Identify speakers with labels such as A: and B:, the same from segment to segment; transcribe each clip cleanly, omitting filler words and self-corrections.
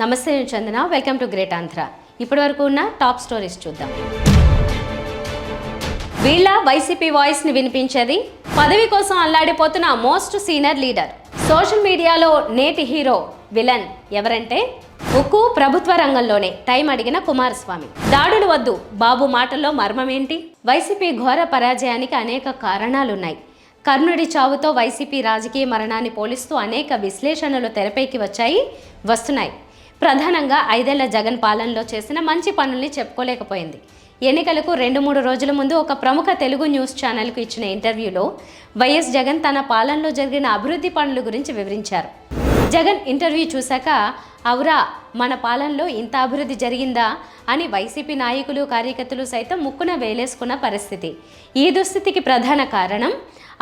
A: నమస్తే నేను చందన, welcome to great Andhra. ఇప్పటి వరకు ఉన్న టాప్ స్టోరీస్ చూద్దాం. వీళ్ళ వైసీపీ వాయిస్ని వినిపించేది పదవి కోసం అల్లాడిపోతున్న మోస్ట్ సీనియర్ లీడర్. సోషల్ మీడియాలో నేటి హీరో విలన్ ఎవరంటే ఉక్కు ప్రభుత్వ రంగంలోనే టైం అడిగిన కుమారస్వామి. దాడులు వద్దు, బాబు మాటల్లో మర్మమేంటి? వైసీపీ ఘోర పరాజయానికి అనేక కారణాలున్నాయి. కర్ణుడి చావుతో వైసీపీ రాజకీయ మరణాన్ని పోలిస్తూ అనేక విశ్లేషణలు తెరపైకి వస్తున్నాయి. ప్రధానంగా 5 ఏళ్ల జగన్ పాలనలో చేసిన మంచి పనుల్ని చెప్పుకోలేకపోయింది. ఎన్నికలకు 2-3 రోజుల ముందు ఒక ప్రముఖ తెలుగు న్యూస్ ఛానల్కు ఇచ్చిన ఇంటర్వ్యూలో వైఎస్ జగన్ తన పాలనలో జరిగిన అభివృద్ధి పనుల గురించి వివరించారు. జగన్ ఇంటర్వ్యూ చూశాక అవురా మన పాలనలో ఇంత అభివృద్ధి జరిగిందా అని వైసీపీ నాయకులు కార్యకర్తలు సైతం ముక్కున వేలేసుకున్న పరిస్థితి. ఈ దుస్థితికి ప్రధాన కారణం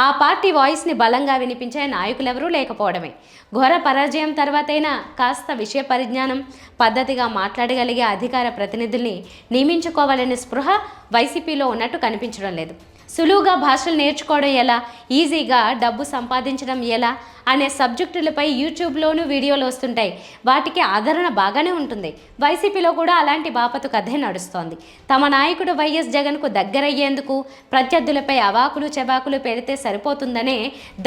A: ఆ పార్టీ వాయిస్ని బలంగా వినిపించే నాయకులెవరూ లేకపోవడమే. ఘోర పరాజయం తర్వాతైనా కాస్త విషయ పరిజ్ఞానం, పద్ధతిగా మాట్లాడగలిగే అధికార ప్రతినిధుల్ని నియమించుకోవాలనే స్పృహ వైసీపీలో ఉన్నట్టు కనిపించడం లేదు. సులువుగా భాషలు నేర్చుకోవడం ఎలా, ఈజీగా డబ్బు సంపాదించడం ఎలా అనే సబ్జెక్టులపై యూట్యూబ్లోనూ వీడియోలు వస్తుంటాయి. వాటికి ఆదరణ బాగానే ఉంటుంది. వైసీపీలో కూడా అలాంటి బాపతు కథే నడుస్తోంది. తమ నాయకుడు వైఎస్ జగన్కు దగ్గరయ్యేందుకు ప్రత్యర్థులపై అవాకులు చెబాకులు పెడితే సరిపోతుందనే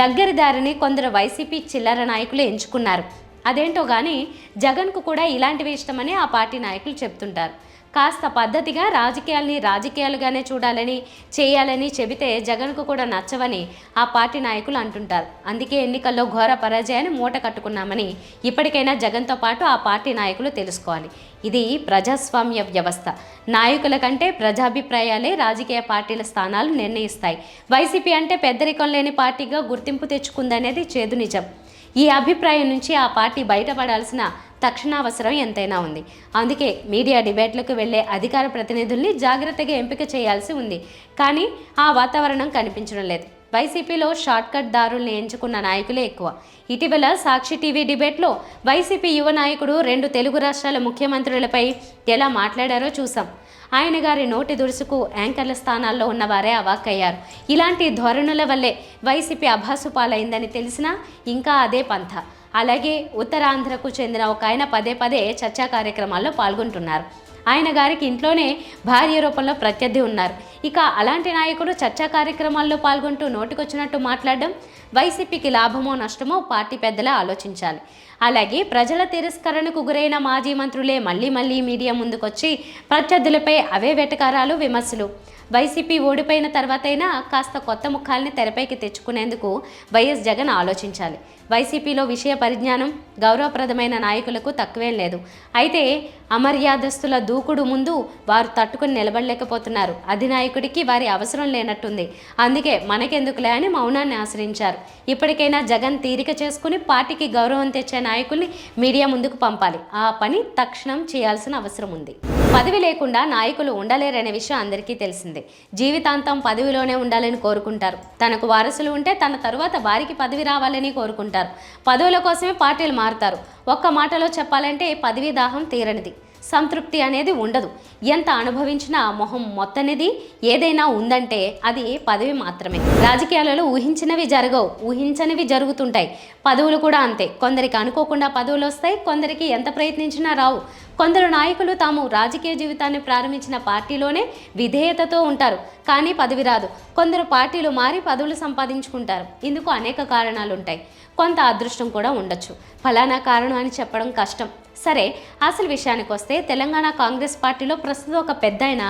A: దగ్గరి దారిని కొందరు వైసీపీ చిల్లర నాయకులు ఎంచుకున్నారు. అదేంటో కానీ జగన్కు కూడా ఇలాంటివి ఇష్టమని ఆ పార్టీ నాయకులు చెప్తుంటారు. కాస్త పద్ధతిగా రాజకీయాల్ని రాజకీయాలుగానే చూడాలని చేయాలని చెబితే జగన్కు కూడా నచ్చవని ఆ పార్టీ నాయకులు అంటుంటారు. అందుకే ఎన్నికల్లో ఘోర పరాజయాన్ని మూట కట్టుకున్నామని ఇప్పటికైనా జగన్తో పాటు ఆ పార్టీ నాయకులు తెలుసుకోవాలి. ఇది ప్రజాస్వామ్య వ్యవస్థ. నాయకుల కంటే ప్రజాభిప్రాయాలే రాజకీయ పార్టీల స్థానాలు నిర్ణయిస్తాయి. వైసీపీ అంటే పెద్దరికం లేని పార్టీగా గుర్తింపు తెచ్చుకుందనేది చేదు నిజం. ఈ అభిప్రాయం నుంచి ఆ పార్టీ బయటపడాల్సిన తక్షణావసరం ఎంతైనా ఉంది. అందుకే మీడియా డిబేట్లకు వెళ్లే అధికార ప్రతినిధుల్ని జాగ్రత్తగా ఎంపిక చేయాల్సి ఉంది. కానీ ఆ వాతావరణం కనిపించడం లేదు. వైసీపీలో షార్ట్కట్ దారుల్ని ఎంచుకున్న నాయకులే ఎక్కువ. ఇటీవల సాక్షి టీవీ డిబేట్లో వైసీపీ యువ నాయకుడు 2 తెలుగు రాష్ట్రాల ముఖ్యమంత్రులపై ఎలా మాట్లాడారో చూసాం. ఆయన గారి నోటి దురుసుకు యాంకర్ల స్థానాల్లో ఉన్నవారే అవాక్కయ్యారు. ఇలాంటి ధోరణుల వల్లే వైసీపీ అభాసుపాలైందని తెలిసినా ఇంకా అదే పంథ. అలాగే ఉత్తరాంధ్రకు చెందిన ఒక ఆయన పదే చర్చా కార్యక్రమాల్లో పాల్గొంటున్నారు. ఆయన గారికి ఇంట్లోనే భార్య రూపంలో ప్రత్యర్థి ఉన్నారు. ఇక అలాంటి నాయకుడు చర్చా కార్యక్రమాల్లో పాల్గొంటూ నోటికొచ్చినట్టు మాట్లాడడం వైసీపీకి లాభమో నష్టమో పార్టీ పెద్దలే ఆలోచించాలి. అలాగే ప్రజల తిరస్కరణకు గురైన మాజీ మంత్రులే మళ్ళీ మీడియా ముందుకొచ్చి ప్రత్యర్థులపై అవే వెటకారాలు, విమర్శలు. వైసీపీ ఓడిపోయిన తర్వాతైనా కాస్త కొత్త ముఖాల్ని తెరపైకి తెచ్చుకునేందుకు వైఎస్ జగన్ ఆలోచించాలి. వైసీపీలో విషయ పరిజ్ఞానం, గౌరవప్రదమైన నాయకులకు తక్కువేం లేదు. అయితే అమర్యాదస్తుల దూకుడు ముందు వారు తట్టుకుని నిలబడలేకపోతున్నారు. అధినాయకుడికి వారి అవసరం లేనట్టుంది. అందుకే మనకెందుకులే అని మౌనాన్ని ఆశ్రయించారు. ఇప్పటికైనా జగన్ తీరిక చేసుకుని పార్టీకి గౌరవం తెచ్చే నాయకుల్ని మీడియా ముందుకు పంపాలి. ఆ పని తక్షణం చేయాల్సిన అవసరం ఉంది. పదవి లేకుండా నాయకులు ఉండలేరనే విషయం అందరికీ తెలిసిందే. జీవితాంతం పదవిలోనే ఉండాలని కోరుకుంటారు. తనకు వారసులు ఉంటే తన తరువాత వారికి పదవి రావాలని కోరుకుంటారు. పదవుల కోసమే పార్టీలు మారుతారు. ఒక్క మాటలో చెప్పాలంటే పదవీ దాహం తీరనిది. సంతృప్తి అనేది ఉండదు. ఎంత అనుభవించినా మొహం మొత్తనిది ఏదైనా ఉందంటే అది పదవి మాత్రమే. రాజకీయాలలో ఊహించినవి జరగవు, ఊహించనివి జరుగుతుంటాయి. పదవులు కూడా అంతే. కొందరికి అనుకోకుండా పదవులు వస్తాయి, కొందరికి ఎంత ప్రయత్నించినా రావు. కొందరు నాయకులు తాము రాజకీయ జీవితాన్ని ప్రారంభించిన పార్టీలోనే విధేయతతో ఉంటారు, కానీ పదవి రాదు. కొందరు పార్టీలు మారి పదవులు సంపాదించుకుంటారు. ఇందుకు అనేక కారణాలు ఉంటాయి. కొంత అదృష్టం కూడా ఉండొచ్చు. ఫలానా కారణం అని చెప్పడం కష్టం. సరే, అసలు విషయానికి వస్తే తెలంగాణ కాంగ్రెస్ పార్టీలో ప్రస్తుతం ఒక పెద్దయిన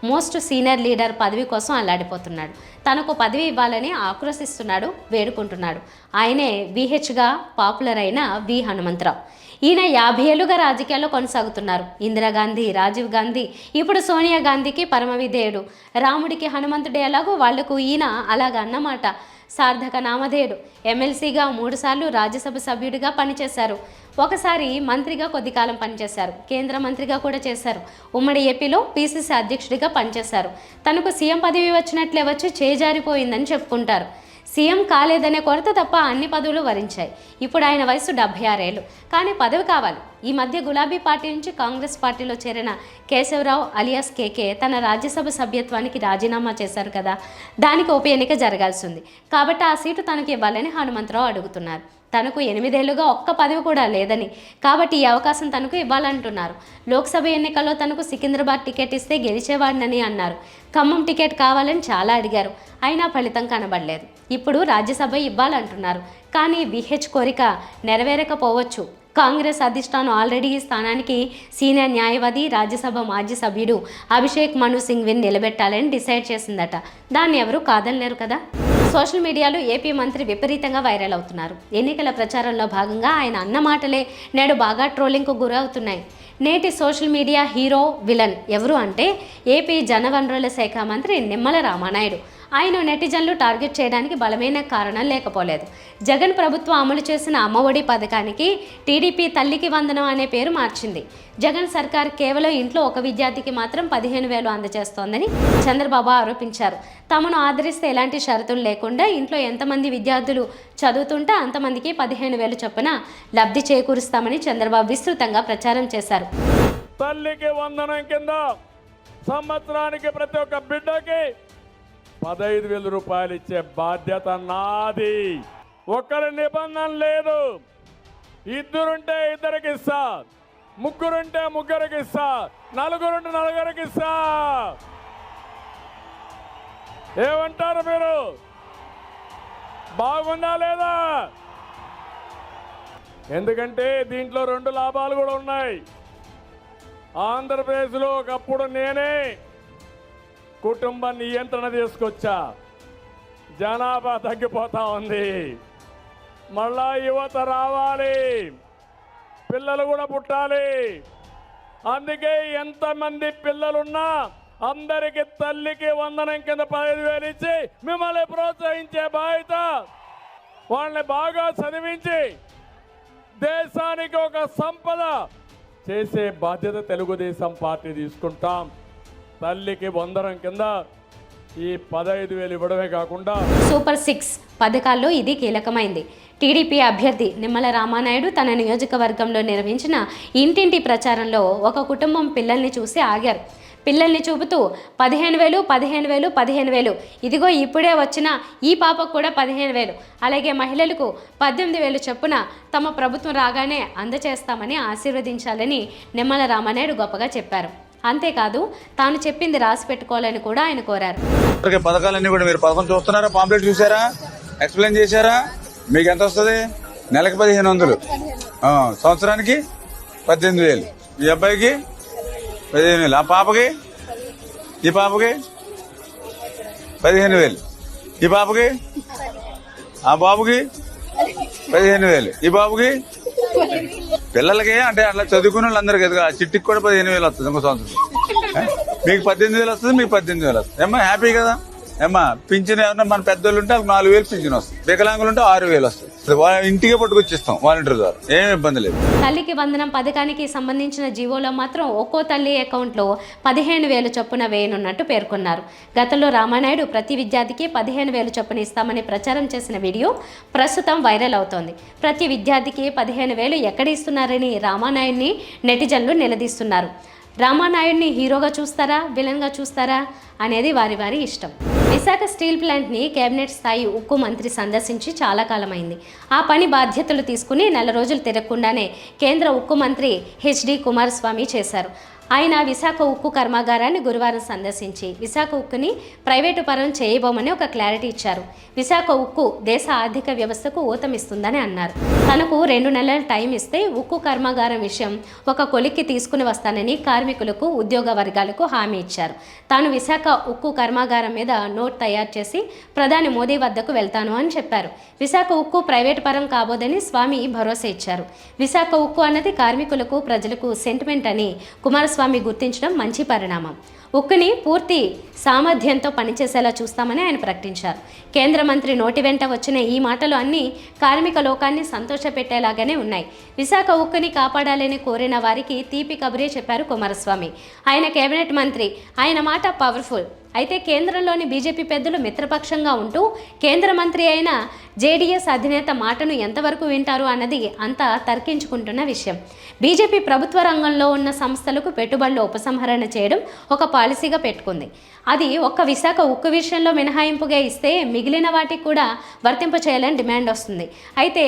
A: మోస్ట్ సీనియర్ లీడర్ పదవి కోసం అల్లాడిపోతున్నాడు. తనకు పదవి ఇవ్వాలని ఆక్రోశిస్తున్నాడు, వేడుకుంటున్నాడు. ఆయనే VHగా పాపులర్ అయిన వి హనుమంతరావు. ఈయన 50 ఏళ్లుగా రాజకీయాల్లో కొనసాగుతున్నారు. ఇందిరాగాంధీ, రాజీవ్ గాంధీ, ఇప్పుడు సోనియా గాంధీకి పరమ విధేయుడు. రాముడికి హనుమంతుడే ఎలాగో వాళ్లకు ఈయన అలాగ అన్నమాట. సార్థక నామధేయుడు. ఎమ్మెల్సీగా 3 సార్లు రాజ్యసభ సభ్యుడిగా పనిచేశారు. ఒకసారి మంత్రిగా కొద్ది కాలం పనిచేశారు. కేంద్ర మంత్రిగా కూడా చేశారు. ఉమ్మడి ఏపీలో PCC అధ్యక్షుడిగా పనిచేశారు. తనకు సీఎం పదవి వచ్చినట్లే వచ్చి చేజారిపోయిందని చెప్పుకుంటారు. సీఎం కాలేదనే కొరత తప్ప అన్ని పదవులు వరించాయి. ఇప్పుడు ఆయన వయసు 76 ఏళ్ళు. కానీ పదవి కావాలి. ఈ మధ్య గులాబీ పార్టీ నుంచి కాంగ్రెస్ పార్టీలో చేరిన కేశవరావు అలియాస్ కేకే తన రాజ్యసభ సభ్యత్వానికి రాజీనామా చేశారు కదా. దానికి ఉప ఎన్నిక జరగాల్సి ఉంది. కాబట్టి ఆ సీటు తనకి ఇవ్వాలని హనుమంతరావు అడుగుతున్నారు. తనకు 8 ఏళ్లుగా ఒక్క పదవి కూడా లేదని, కాబట్టి ఈ అవకాశం తనకు ఇవ్వాలంటున్నారు. లోక్సభ ఎన్నికల్లో తనకు సికింద్రాబాద్ టికెట్ ఇస్తే గెలిచేవాడినని అన్నారు. ఖమ్మం టికెట్ కావాలని చాలా అడిగారు, అయినా ఫలితం కనబడలేదు. ఇప్పుడు రాజ్యసభ ఇవ్వాలంటున్నారు, కానీ విహెచ్ కోరిక నెరవేరకపోవచ్చు. కాంగ్రెస్ అధిష్టానం ఆల్రెడీ ఈ స్థానానికి సీనియర్ న్యాయవాది, రాజ్యసభ మాజీ సభ్యుడు అభిషేక్ మను సింఘ్విని నిలబెట్టాలని డిసైడ్ చేసిందట. దాన్ని ఎవరూ కాదనలేరు కదా. సోషల్ మీడియాలో ఏపీ మంత్రి విపరీతంగా వైరల్ అవుతున్నారు. ఎన్నికల ప్రచారంలో భాగంగా ఆయన అన్న మాటలే నేడు బాగా ట్రోలింగ్కు గురవుతున్నాయి. నేటి సోషల్ మీడియా హీరో విలన్ ఎవరు అంటే ఏపీ జనవనరుల శాఖ మంత్రి నిమ్మల రామానాయుడు. ఆయన నెటిజన్లు టార్గెట్ చేయడానికి బలమైన కారణం లేకపోలేదు. జగన్ ప్రభుత్వం అమలు చేసిన అమ్మఒడి పథకానికి టీడీపీ తల్లికి వందనం అనే పేరు మార్చింది. జగన్ సర్కార్ కేవలం ఇంట్లో ఒక విద్యార్థికి మాత్రం 15,000 అందజేస్తోందని చంద్రబాబు ఆరోపించారు. తమను ఆదరిస్తే ఎలాంటి షరతులు లేకుండా ఇంట్లో ఎంతమంది విద్యార్థులు చదువుతుంటే అంతమందికి 15,000 చొప్పున లబ్ధి చేకూరుస్తామని చంద్రబాబు విస్తృతంగా ప్రచారం చేశారు.
B: తల్లికి వందనం కింద సంవత్సరానికి ప్రతి ఒక్క బిడ్డకి 15,000 రూపాయలు ఇచ్చే బాధ్యత నాది. ఒక్కరి నిబంధన లేదు. ఇద్దరుంటే ఇద్దరికి ఇస్తా, ముగ్గురుంటే ముగ్గురికి ఇస్తా, నలుగురుంటే నలుగురికి ఇస్తా. ఏమంటారు మీరు? బాగుందా లేదా? ఎందుకంటే దీంట్లో 2 లాభాలు కూడా ఉన్నాయి. ఆంధ్రప్రదేశ్లో ఒకప్పుడు నేనే కుటుంబ నియంత్రణ తీసుకొచ్చా. జనాభా తగ్గిపోతా ఉంది. మళ్ళా యువత రావాలి, పిల్లలు కూడా పుట్టాలి. అందుకే ఎంతమంది పిల్లలున్నా అందరికి తల్లికి వందనం కింద 15,000 ఇచ్చి మిమ్మల్ని ప్రోత్సహించే బాధ్యత, వాళ్ళని బాగా చదివించి దేశానికి ఒక సంపద చేసే బాధ్యత తెలుగుదేశం పార్టీ తీసుకుంటాం. తల్లికి వందనం కింద ఈ 15,000 ఇవ్వడమే కాకుండా
A: సూపర్ 6 పథకాల్లో ఇది కీలకమైంది. టీడీపీ అభ్యర్థి నిమ్మల రామానాయుడు తన నియోజకవర్గంలో నిర్వహించిన ఇంటింటి ప్రచారంలో ఒక కుటుంబం పిల్లల్ని చూసి ఆగారు. పిల్లల్ని చూపుతూ 15,000, 15,000, 15,000, ఇదిగో ఇప్పుడే వచ్చిన ఈ పాపకు కూడా 15,000, అలాగే మహిళలకు 18,000 చొప్పున తమ ప్రభుత్వం రాగానే అందజేస్తామని ఆశీర్వదించాలని నిమ్మల రామానాయుడు గొప్పగా చెప్పారు. అంతేకాదు తాను చెప్పింది రాసి పెట్టుకోవాలని కూడా ఆయన కోరారు.
C: పథకాలన్నీ కూడా మీరు పథకం చూస్తున్నారా? పాంప్లెట్ చూసారా? ఎక్స్ప్లెయిన్ చేశారా? మీకు ఎంత వస్తుంది? నెలకి 1,500, సంవత్సరానికి 18,000. ఈ అబ్బాయికి 15,000, ఆ పాపకి, ఈ పాపకి 15,000, ఈ పాపకి, ఆ బాబుకి 15,000, ఈ బాబుకి. పిల్లలకి అంటే అట్లా చదువుకునే వాళ్ళందరికీ ఎదుగా చిట్టికి కూడా 15,000 వస్తుంది. ఇంకో సంవత్సరం మీకు 18,000 వస్తుంది, మీకు 18,000 వస్తుంది. ఏమ్మా హ్యాపీ కదా? ఏమ్మా పింఛన్ ఏమన్నా మన పెద్దోళ్ళు ఉంటే 4,000 పింఛన్ వస్తుంది. వికలాంగులు ఉంటే 6,000 వస్తుంది. ఇంటికే పట్టుకొచ్చిస్తాం వాలంటీర్ ద్వారా, ఏమి ఇబ్బంది లేదు.
A: తల్లికి వందనం పథకానికి సంబంధించిన జీవోలో మాత్రం ఒక్కో తల్లి అకౌంట్లో 15,000 చొప్పున వేయనున్నట్టు పేర్కొన్నారు. గతంలో రామానాయుడు ప్రతి విద్యార్థికి 15,000 చొప్పున ఇస్తామని ప్రచారం చేసిన వీడియో ప్రస్తుతం వైరల్ అవుతోంది. ప్రతి విద్యార్థికి 15,000 ఎక్కడ ఇస్తున్నారని రామానాయుడిని నెటిజన్లు నిలదీస్తున్నారు. రామానాయుడిని హీరోగా చూస్తారా, విలన్గా చూస్తారా అనేది వారి వారి ఇష్టం. విశాఖ స్టీల్ ప్లాంట్ని కేబినెట్ స్థాయి ఉక్కు మంత్రి సందర్శించి చాలా కాలమైంది. ఆ పని బాధ్యతలు తీసుకుని 4 రోజులు తిరగకుండానే కేంద్ర ఉక్కు మంత్రి హెచ్డి కుమారస్వామి చేశారు. ఆయన విశాఖ ఉక్కు కర్మాగారాన్ని గురువారం సందర్శించి విశాఖ ఉక్కుని ప్రైవేటు పరం చేయబోమని ఒక క్లారిటీ ఇచ్చారు. విశాఖ ఉక్కు దేశ ఆర్థిక వ్యవస్థకు ఊతమిస్తుందని అన్నారు. తనకు 2 నెలల టైం ఇస్తే ఉక్కు కర్మాగారం విషయం ఒక కొలిక్కి తీసుకుని వస్తానని కార్మికులకు, ఉద్యోగ వర్గాలకు హామీ ఇచ్చారు. తాను విశాఖ ఉక్కు కర్మాగారం మీద నోట్ తయారు చేసి ప్రధాని మోదీ వద్దకు వెళ్తాను అని చెప్పారు. విశాఖ ఉక్కు ప్రైవేటు పరం కాబోదని స్వామి భరోసా ఇచ్చారు. విశాఖ ఉక్కు అన్నది కార్మికులకు, ప్రజలకు సెంటిమెంట్ అని కుమారస్వామి గుర్తించడం మంచి పరిణామం. ఉక్కుని పూర్తి సామర్థ్యంతో పనిచేసేలా చూస్తామని ఆయన ప్రకటించారు. కేంద్ర మంత్రి నోటి వెంట వచ్చిన ఈ మాటలు అన్నీ కార్మిక లోకాన్ని సంతోషపెట్టేలాగానే ఉన్నాయి. విశాఖ ఉక్కుని కాపాడాలని కోరిన వారికి తీపి కబురే చెప్పారు కుమారస్వామి. ఆయన కేబినెట్ మంత్రి, ఆయన మాట పవర్ఫుల్. అయితే కేంద్రంలోని బీజేపీ పెద్దలు మిత్రపక్షంగా ఉంటూ కేంద్ర మంత్రి అయిన జేడీఎస్ అధినేత మాటను ఎంతవరకు వింటారు అన్నది అంతా తర్కించుకుంటున్న విషయం. బీజేపీ ప్రభుత్వ రంగంలో ఉన్న సంస్థలకు పెట్టుబడుల ఉపసంహరణ చేయడం ఒక పాలసీగా పెట్టుకుంది. అది ఒక్క విశాఖ ఉక్కు విషయంలో మినహాయింపుగా ఇస్తే మిగిలిన వాటికి కూడా వర్తింప చేయాలని డిమాండ్ వస్తుంది. అయితే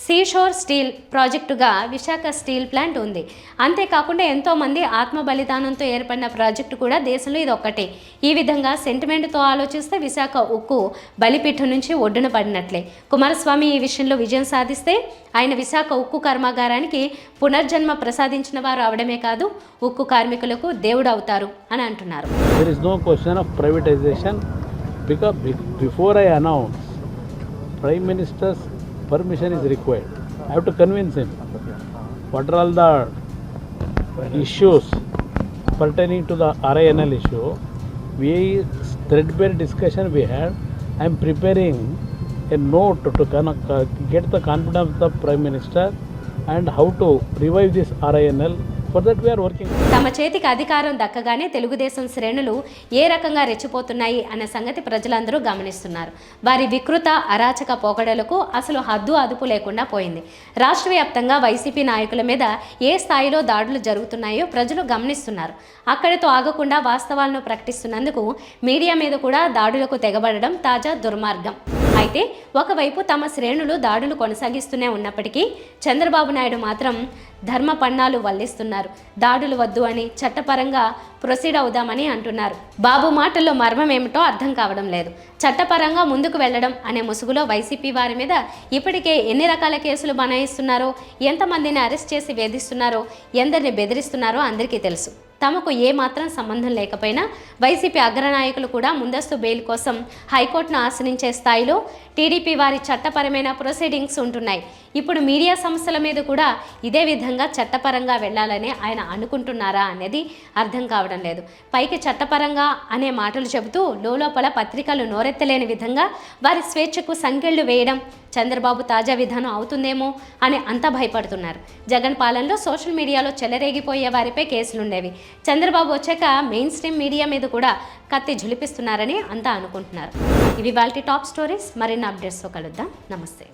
A: సీషోర్ స్టీల్ ప్రాజెక్టుగా విశాఖ స్టీల్ ప్లాంట్ ఉంది. అంతేకాకుండా ఎంతోమంది ఆత్మ బలిదానంతో ఏర్పడిన ప్రాజెక్టు కూడా దేశంలో ఇది ఒక్కటే. ఈ విధంగా సెంటిమెంట్తో ఆలోచిస్తే విశాఖ ఉక్కు బలిపీఠం నుంచి ఒడ్డున పడినట్లే. కుమారస్వామి ఈ విషయంలో విజయం సాధిస్తే ఆయన విశాఖ ఉక్కు కర్మాగారానికి పునర్జన్మ ప్రసాదించిన వారు అవడమే కాదు, ఉక్కు కార్మికులకు దేవుడు అవుతారు అని అంటున్నారు.
D: There is no question of privatization because before I announce, Prime Minister's permission is required. I have to convince him. What are all the issues pertaining to the RINL issue? Threadbare discussion we had. I am preparing a note to get the confidence of the Prime Minister and how to revive this RINL. For that we are working.
A: తమ చేతికి అధికారం దక్కగానే తెలుగుదేశం శ్రేణులు ఏ రకంగా రెచ్చిపోతున్నాయి అనే సంగతి ప్రజలందరూ గమనిస్తున్నారు. వారి వికృత అరాచక పోకడలకు అసలు హద్దు అదుపు లేకుండా పోయింది. రాష్ట్ర వ్యాప్తంగా వైసీపీ నాయకుల మీద ఏ స్థాయిలో దాడులు జరుగుతున్నాయో ప్రజలు గమనిస్తున్నారు. అక్కడితో ఆగకుండా వాస్తవాలను ప్రకటిస్తున్నందుకు మీడియా మీద కూడా దాడులకు తెగబడడం తాజా దుర్మార్గం. అయితే ఒకవైపు తమ శ్రేణులు దాడులు కొనసాగిస్తూనే ఉన్నప్పటికీ చంద్రబాబు నాయుడు మాత్రం ధర్మ పన్నాలు వల్లిస్తున్నారు. దాడులు వద్దు అని చట్టపరంగా ప్రొసీడ్ అవుదామని అంటున్నారు. బాబు మాటల్లో మర్మం ఏమిటో అర్థం కావడం లేదు. చట్టపరంగా ముందుకు వెళ్లడం అనే ముసుగులో వైసీపీ వారి మీద ఇప్పటికే ఎన్ని రకాల కేసులు బనాయిస్తున్నారో, ఎంతమందిని అరెస్ట్ చేసి వేధిస్తున్నారో, ఎందరిని బెదిరిస్తున్నారో అందరికీ తెలుసు. తమకు ఏమాత్రం సంబంధం లేకపోయినా వైసీపీ అగ్రనాయకులు కూడా ముందస్తు బెయిల్ కోసం హైకోర్టును ఆశ్రయించే స్థాయిలో టీడీపీ వారి చట్టపరమైన ప్రొసీడింగ్స్ ఉంటున్నాయి. ఇప్పుడు మీడియా సంస్థల మీద కూడా ఇదే విధంగా చట్టపరంగా వెళ్లాలని ఆయన అనుకుంటున్నారా అనేది అర్థం కావడం లేదు. పైకి చట్టపరంగా అనే మాటలు చెబుతూ లోపల పత్రికలు నోరెత్తలేని విధంగా వారి స్వేచ్ఛకు సంకెళ్లు వేయడం చంద్రబాబు తాజా విధానం అవుతుందేమో అని అంతా భయపడుతున్నారు. జగన్ పాలనలో సోషల్ మీడియాలో చెలరేగిపోయే వారిపై కేసులుండేవి. చంద్రబాబు వచ్చాక మెయిన్ స్ట్రీమ్ మీడియా మీద కూడా కత్తి ఝులిపిస్తున్నారని అంతా అనుకుంటున్నారు. ఇవి వాళ్ళ టాప్ స్టోరీస్. మరిన్ని అప్డేట్స్తో కలుద్దాం. నమస్తే.